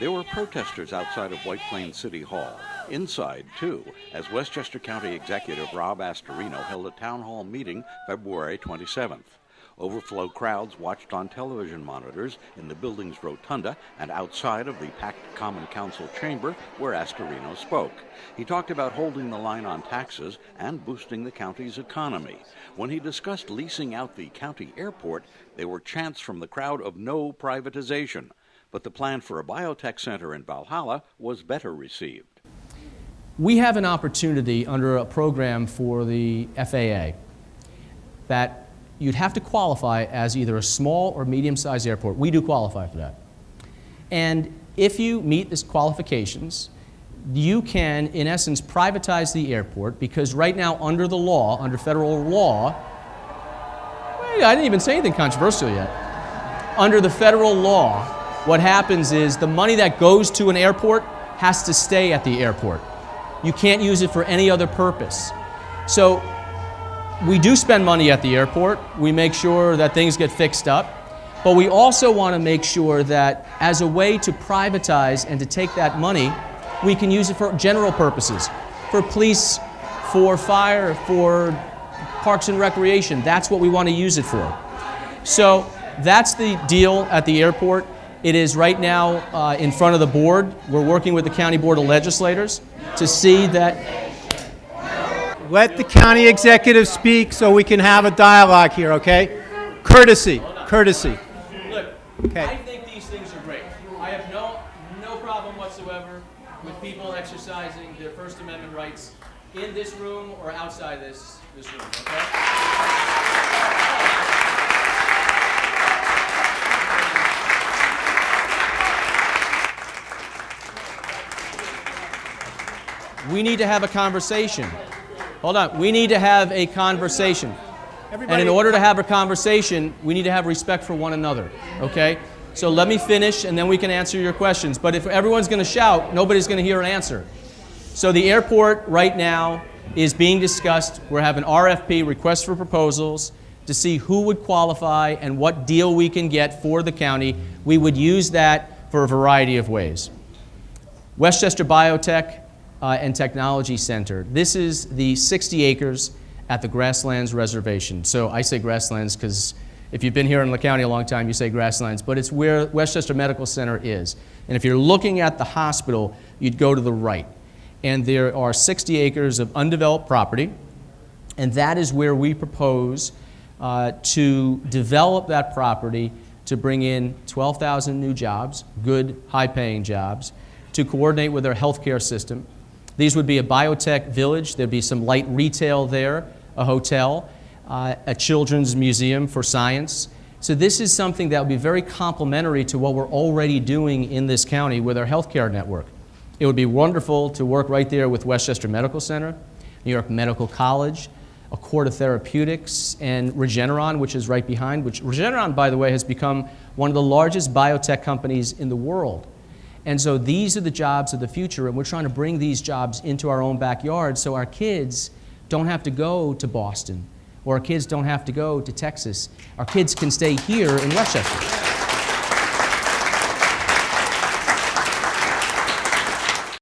There were protesters outside of White Plains City Hall. Inside, too, as Westchester County Executive Rob Astorino held a town hall meeting February 27th. Overflow crowds watched on television monitors in the building's rotunda and outside of the packed Common Council chamber where Astorino spoke. He talked about holding the line on taxes and boosting the county's economy. When he discussed leasing out the county airport, there were chants from the crowd of no privatization. But the plan for a biotech center in Valhalla was better received. We have an opportunity under a program for the FAA that you'd have to qualify as either a small or medium-sized airport. We do qualify for that. And if you meet these qualifications, you can, in essence, privatize the airport, because right now, under the law, under federal law, I didn't even say anything controversial yet. Under the federal law, what happens is the money that goes to an airport has to stay at the airport. You can't use it for any other purpose. So we do spend money at the airport. We make sure that things get fixed up. But we also want to make sure that as a way to privatize and to take that money, we can use it for general purposes, for police, for fire, for parks and recreation. That's what we want to use it for. So that's the deal at the airport. It is right now in front of the board. We're working with the County Board of Legislators to see that. Let the county executive speak so we can have a dialogue here, okay? Courtesy, courtesy. Look, okay. I think these things are great. I have no problem whatsoever with people exercising their First Amendment rights in this room or outside this room, okay? We need to have a conversation. Hold on. We need to have a conversation. And in order to have a conversation, we need to have respect for one another, okay? So let me finish, and then we can answer your questions. But if everyone's going to shout, nobody's going to hear an answer. So the airport right now is being discussed. We're having RFP, requests for proposals, to see who would qualify and what deal we can get for the county. We would use that for a variety of ways. Westchester Biotech and Technology Center. This is the 60 acres at the Grasslands Reservation. So I say grasslands because if you've been here in the county a long time, you say grasslands, but it's where Westchester Medical Center is. And if you're looking at the hospital, you'd go to the right. And there are 60 acres of undeveloped property, and that is where we propose to develop that property to bring in 12,000 new jobs, good, high-paying jobs, to coordinate with our healthcare system. These would be a biotech village. There'd be some light retail there, a hotel, a children's museum for science. So this is something that would be very complementary to what we're already doing in this county with our healthcare network. It would be wonderful to work right there with Westchester Medical Center, New York Medical College, Accorda Therapeutics, and Regeneron, which is right behind, which Regeneron, by the way, has become one of the largest biotech companies in the world. And so these are the jobs of the future, and we're trying to bring these jobs into our own backyard so our kids don't have to go to Boston, or our kids don't have to go to Texas. Our kids can stay here in Westchester.